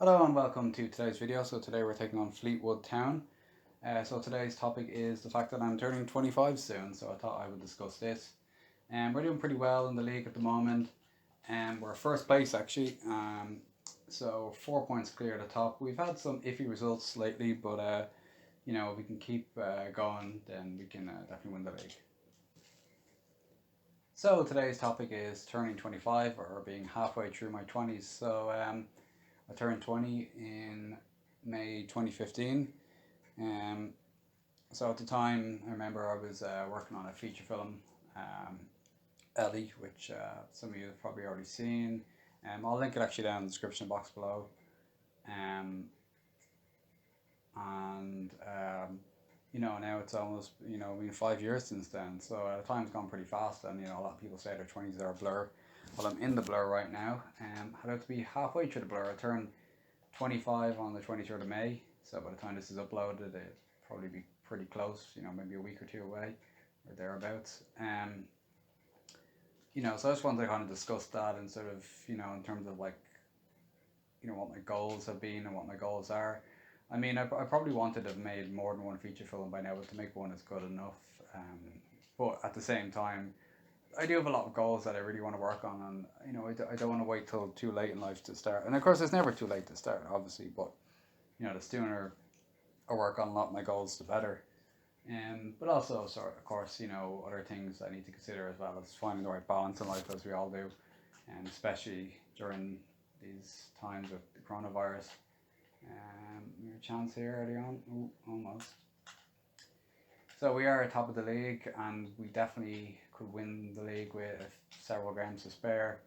Hello and welcome to today's video. So today we're taking on Fleetwood Town. So today's topic is the fact that I'm turning 25 soon, so I thought I would discuss this. And we're doing pretty well in the league at the moment, and we're first place actually. So 4 points clear at the top. We've had some iffy results lately, but if we can keep going, then we can definitely win the league. So today's topic is turning 25 or being halfway through my 20s. So I turned 20 in May 2015. So at the time, I remember I was working on a feature film, Ellie, which some of you have probably already seen. I'll link it actually down in the description box below. Um, and now it's almost, been 5 years since then. So time's gone pretty fast, and a lot of people say their 20s are a blur. Well, I'm in the blur right now. I'd have to be halfway through the blur. I turned 25 on the 23rd of May. So by the time this is uploaded, it'll probably be pretty close, maybe a week or two away or thereabouts. So I just wanted to kind of discuss that and sort of, in terms of like, what my goals have been and what my goals are. I mean, I probably wanted to have made more than one feature film by now, but to make one is good enough. But at the same time, I do have a lot of goals that I really want to work on, and I don't want to wait till too late in life to start. And of course, it's never too late to start, obviously. But the sooner I work on a lot of my goals, the better. But also, of course, other things I need to consider as well as finding the right balance in life, as we all do, and especially during these times with the coronavirus. Your chance here early on, ooh, almost. So we are at top of the league, and we definitely could win the league with several games to spare.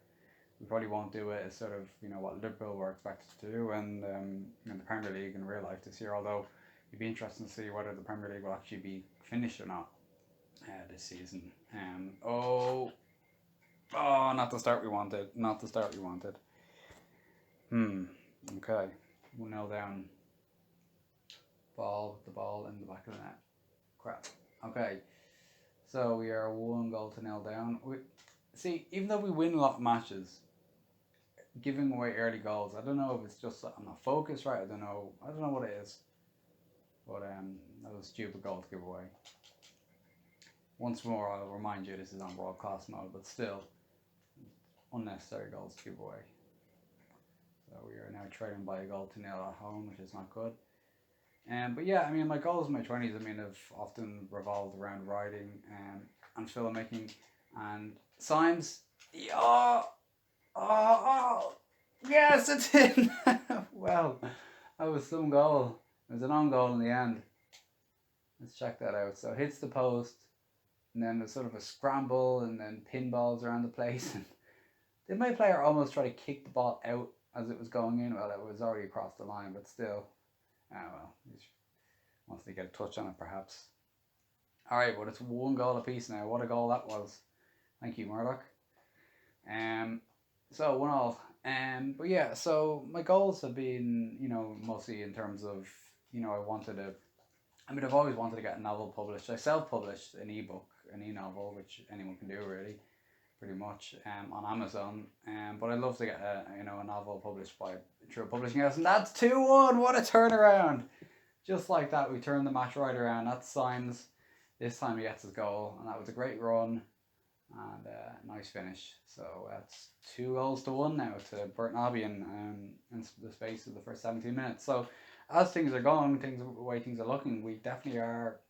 We probably won't do it as sort of what Liverpool were expected to do and in the Premier League in real life this year. Although it'd be interesting to see whether the Premier League will actually be finished or not this season. Not the start we wanted. Not the start we wanted. Okay. 1-0 down. The ball in the back of the net. Crap. Okay. So we are 1-0 down. See, even though we win a lot of matches, giving away early goals, I don't know if it's just I'm not focused right. I don't know what it is. But that was a stupid goal to give away. Once more, I'll remind you this is on broadcast mode, but still, unnecessary goals to give away. So we are now trailing by a goal to nil at home, which is not good. But yeah, I mean, my goals in my 20s, have often revolved around writing and filmmaking and science. Yes, it's in. Well, that was some goal. It was an own goal in the end. Let's check that out. So it hits the post, and then there's sort of a scramble, and then pinballs around the place. And did my player almost try to kick the ball out as it was going in? Well, it was already across the line, but still. He wants to get a touch on it, perhaps. All right, but it's 1 goal apiece now. What a goal that was! Thank you, Murdoch. So 1-1. But yeah, so my goals have been, mostly in terms of, I wanted to. I've always wanted to get a novel published. I self-published an ebook, an e-novel, which anyone can do really, pretty much, on Amazon. But I'd love to get a novel published by through a publishing house, and that's 2-1. What a turnaround! Just like that, we turned the match right around. That's Symes. This time he gets his goal, and that was a great run and nice finish. So that's 2-1 now to Burton Albion in the space of the first 17 minutes. So as things are going, the way things are looking, we definitely are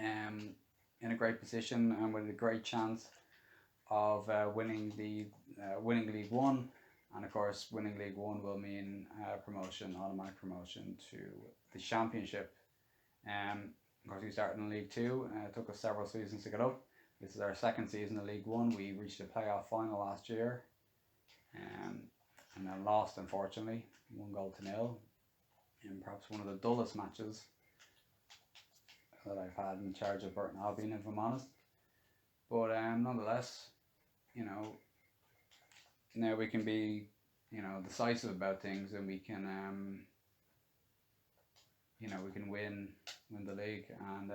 in a great position and with a great chance of winning League One. And of course, winning League One will mean automatic promotion to the Championship. Of course, we started in League Two. It took us several seasons to get up. This is our second season in League One. We reached the playoff final last year, and then lost, unfortunately, 1-0, in perhaps one of the dullest matches that I've had in charge of Burton Albion, if I'm honest. But nonetheless, now we can be, decisive about things, and we can, we can win the league and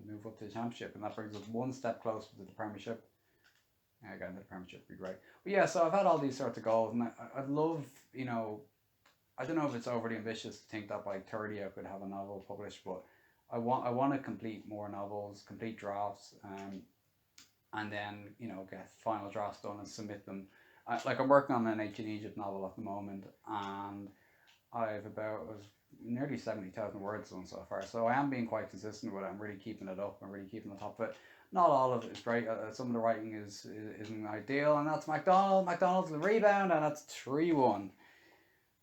move up to the Championship, and that brings us one step closer to the Premiership. Again, the Premiership would be great. But yeah, so I've had all these sorts of goals, and I'd love, I don't know if it's overly ambitious to think that by 30 I could have a novel published, but I want to complete more novels, complete drafts, and then get final drafts done and submit them. I'm working on an ancient Egypt novel at the moment, and I've about nearly 70,000 words done so far. So I am being quite consistent with it. I'm really keeping it up. I'm really keeping on top of it. Not all of it is great. Some of the writing isn't ideal, and that's McDonald. McDonald's the rebound, and that's 3-1.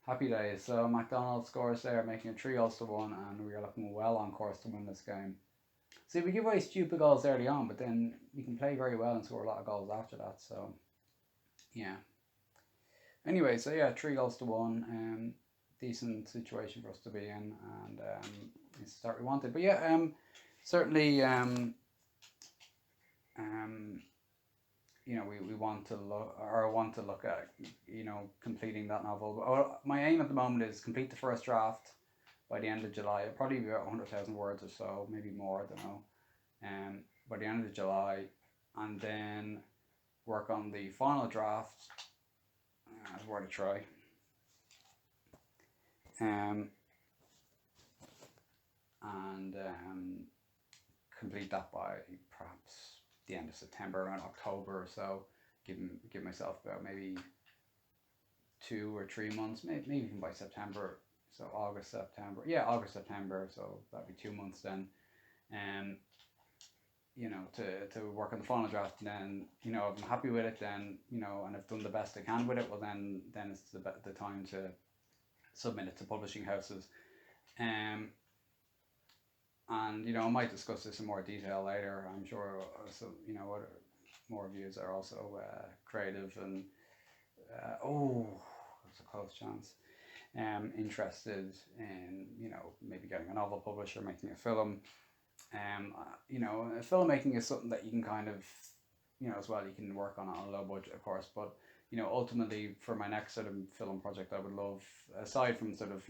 Happy days. So McDonald scores there, making it 3-1, and we are looking well on course to win this game. See, we give away stupid goals early on, but then we can play very well and score a lot of goals after that. So, yeah. Anyway, so yeah, 3-1. Decent situation for us to be in, and it's the start we wanted. But yeah, certainly, we want to look at completing that novel. But my aim at the moment is complete the first draft by the end of July. It'll probably be about 100,000 words or so, maybe more. I don't know. By the end of July, and then work on the final draft. It's worth a try. And complete that by perhaps the end of September, around October or so. Give myself about maybe 2 or 3 months, maybe even by September. So August, September. So that'd be 2 months then. To work on the final draft, and then if I'm happy with it, then and I've done the best I can with it. Well, then it's the time to submit it to publishing houses, and I might discuss this in more detail later. I'm sure other more reviews are also creative and there's a close chance interested in maybe getting a novel published or making a film. Filmmaking is something that you can kind of as well, you can work on a low budget, of course, but ultimately for my next sort of film project, I would love, aside from sort of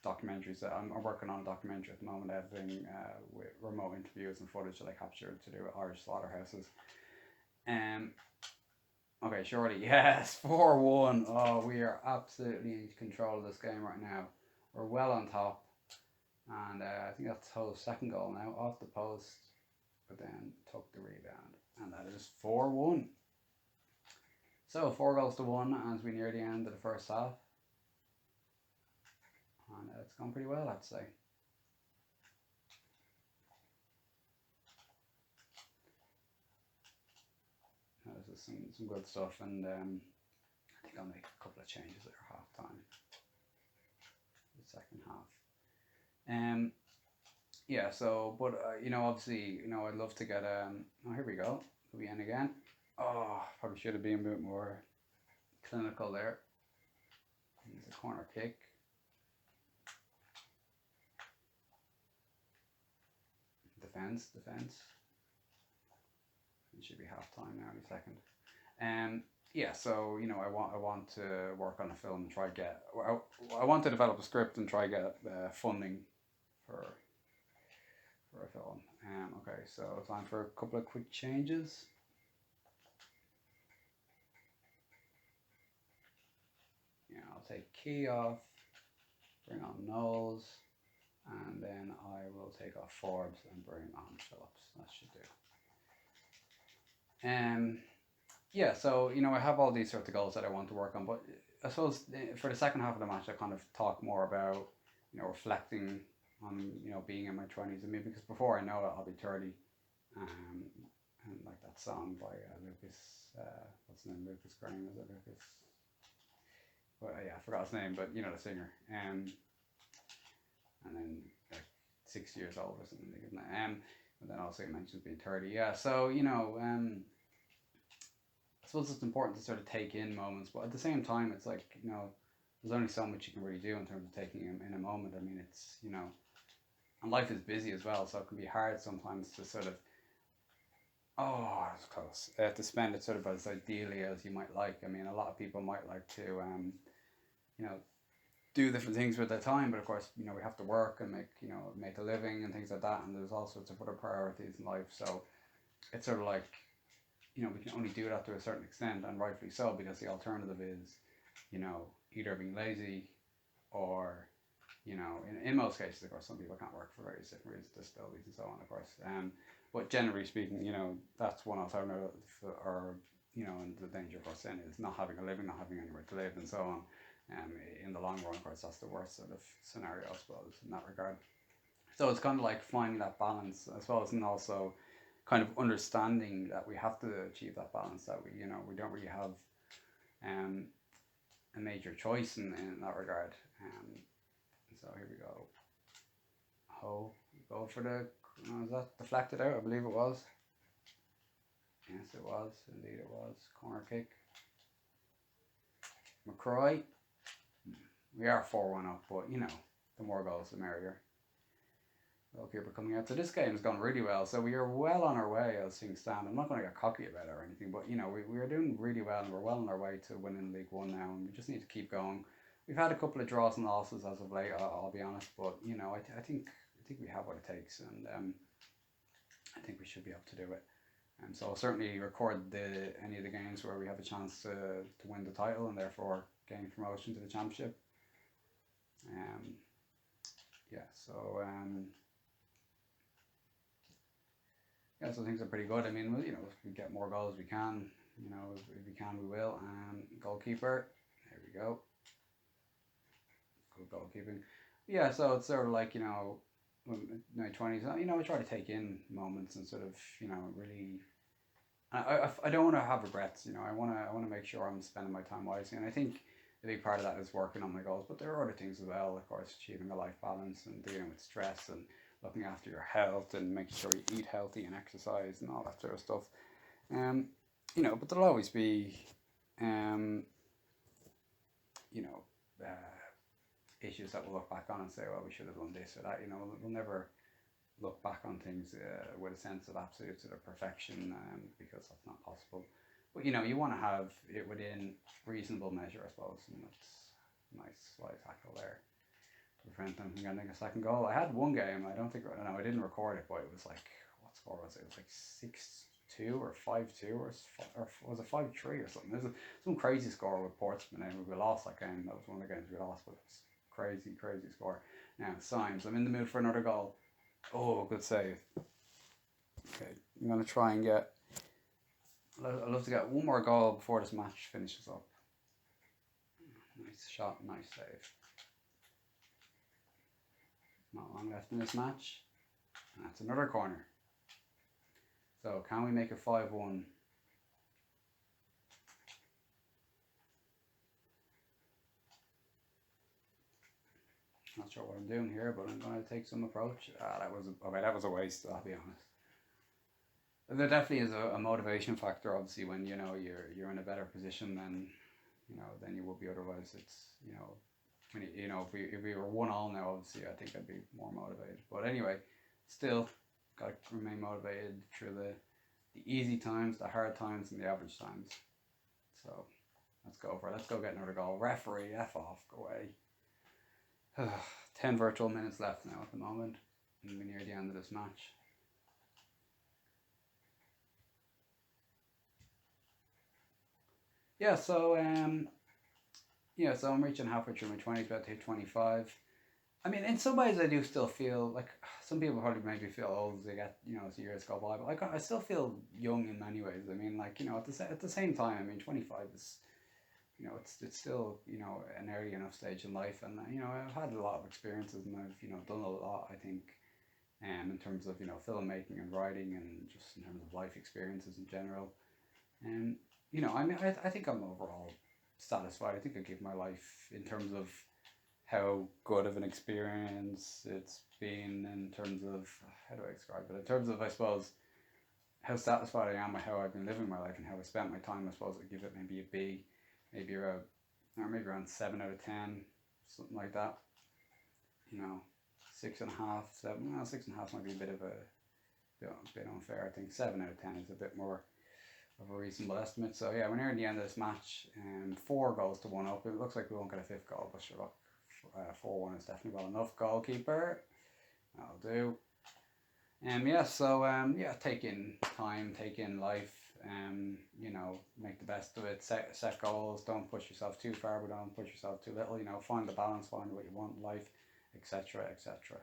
documentaries, that I'm working on a documentary at the moment, editing with remote interviews and footage that I captured to do with Irish slaughterhouses. Okay, surely, yes, 4-1. Oh, we are absolutely in control of this game right now. We're well on top, and I think that's the second goal now, off the post, but then took the rebound, and that is 4-1. So 4-1 as we near the end of the first half, and it's gone pretty well, I'd say. This is some good stuff, and I think I'll make a couple of changes at half time, the second half. Yeah. So, but obviously, I'd love to get oh, here we go. We end again. Oh, probably should have been a bit more clinical there. There's a corner kick. Defense. It should be half time now in a second. Yeah, so I want to work on a film and try get. I want to develop a script and try get funding for a film. Okay, so time for a couple of quick changes. I'll take Key off, bring on Knowles, and then I will take off Forbes and bring on Phillips. That should do. Yeah, so I have all these sorts of goals that I want to work on, but I suppose for the second half of the match, I kind of talk more about reflecting on being in my 20s. I mean, because before I know it, I'll be 30, and like that song by Lucas, what's his name? Lucas Graham, is it Lucas? Well, yeah, I forgot his name, but the singer. And then like 6 years old or something, isn't it? And then also he mentions being 30. Yeah, so I suppose it's important to sort of take in moments, but at the same time, it's like there's only so much you can really do in terms of taking in a moment. I mean, it's and life is busy as well, so it can be hard sometimes to sort of it's close to spend it sort of as ideally as you might like. I mean, a lot of people might like to do different things with their time, but of course we have to work and make a living and things like that, and there's all sorts of other priorities in life. So it's sort of like we can only do that to a certain extent, and rightfully so, because the alternative is either being lazy you know, in most cases, of course, some people can't work for various different reasons, disabilities and so on, of course. But generally speaking, you know, that's one alternative, or, you know, and the danger, of course, then is not having a living, not having anywhere to live, and so on. In the long run, of course, that's the worst sort of scenario, I suppose, in that regard. So it's kind of like finding that balance, I suppose, and also kind of understanding that we have to achieve that balance, that we, you know, we don't really have um, a major choice in that regard. So here we go. Ho, go for the, was that deflected out? I believe it was. Yes, it was. Indeed it was. Corner kick. McCroy. We are 4-1 up, but, you know, the more goals, the merrier. Goalkeeper coming out. So this game has gone really well. So we are well on our way as things stand. I'm not going to get cocky about it or anything, but, you know, we are doing really well, and we're well on our way to winning League One now, and we just need to keep going. We've had a couple of draws and losses as of late, I'll be honest, but, you know, I think we have what it takes, and I think we should be able to do it. So I'll certainly record any of the games where we have a chance to win the title and therefore gain promotion to the championship. Yeah, so yeah, so things are pretty good. I mean, you know, if we get more goals, we can. You know, if we can, we will. Goalkeeper, there we go. Good goalkeeping. Yeah, so it's sort of like, you know, in my 20s, you know, I try to take in moments and sort of, you know, really. I don't want to have regrets. You know, I want to make sure I'm spending my time wisely, and I think a big part of that is working on my goals. But there are other things as well, of course, achieving a life balance and dealing with stress and looking after your health and making sure you eat healthy and exercise and all that sort of stuff. You know, but there'll always be, you know, issues that we'll look back on and say, well, we should have done this or that. You know, we'll never look back on things with a sense of absolute sort of perfection, because that's not possible. But, you know, you want to have it within reasonable measure, I suppose, and that's a nice slide tackle there to prevent them from getting a second goal. I had one game, I didn't record it, but it was like, what score was it? It was like 6-2 or 5-2 or was it 5-3 or something? There's some crazy score with Portsmouth, and we lost that game. That was one of the games we lost, but it was crazy score. Now, Symes, I'm in the mood for another goal. Oh, good save. Okay, I'm going to try and get, I'd love to get one more goal before this match finishes up. Nice shot, nice save. Not long left in this match. And that's another corner. So, can we make it 5-1? Not sure what I'm doing here, but I'm going to take some approach. That was a waste, I'll be honest. There definitely is a motivation factor, obviously, when, you know, you're in a better position than, you know, than you would be otherwise. It's, you know, when you know, if we were 1-1 now, obviously, I think I'd be more motivated. But anyway, still got to remain motivated through the easy times, the hard times, and the average times. So let's go for it. Let's go get another goal. Referee, F off, go away. 10 virtual minutes left now at the moment, and we're near the end of this match. Yeah, so so I'm reaching halfway through my 20s, about to hit 25. I mean, in some ways, I do still feel like some people probably maybe feel old as they get, you know, as the years go by, but I still feel young in many ways. I mean, like, you know, at the same time, I mean, 25 is, you know, it's still, you know, an early enough stage in life, and, you know, I've had a lot of experiences, and I've, you know, done a lot, I think, in terms of, you know, filmmaking and writing, and just in terms of life experiences in general. And, you know, I mean, I think I'm overall satisfied. I think I give my life in terms of how good of an experience it's been, in terms of, how do I describe it? In terms of, I suppose, how satisfied I am with how I've been living my life and how I spent my time, I suppose I'd give it maybe a B, maybe around 7 out of 10, something like that. You know, 6.5, 7. Well, 6.5 might be a bit unfair. I think 7 out of 10 is a bit more of a reasonable estimate. So yeah, we're near the end of this match, and 4 goals to 1 up. It looks like we won't get a 5th goal, but sure, look, 4-1 is definitely well enough. Goalkeeper, that'll do. Take in time, take in life. You know, make the best of it. Set goals. Don't push yourself too far, but don't push yourself too little. You know, find the balance, find what you want in life. etc., etc.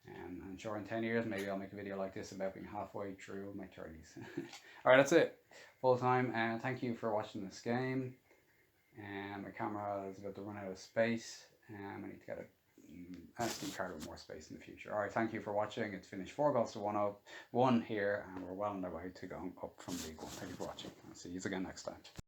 And sure, in 10 years, maybe I'll make a video like this about being halfway through my 30s. Alright, that's it. Full time. And thank you for watching this game. And my camera is about to run out of space. And I need to get a SD card with more space in the future. Alright, thank you for watching. It's finished 4 goals to 1 here. And we're well on our way to going up from League 1. Thank you for watching. I'll see you again next time.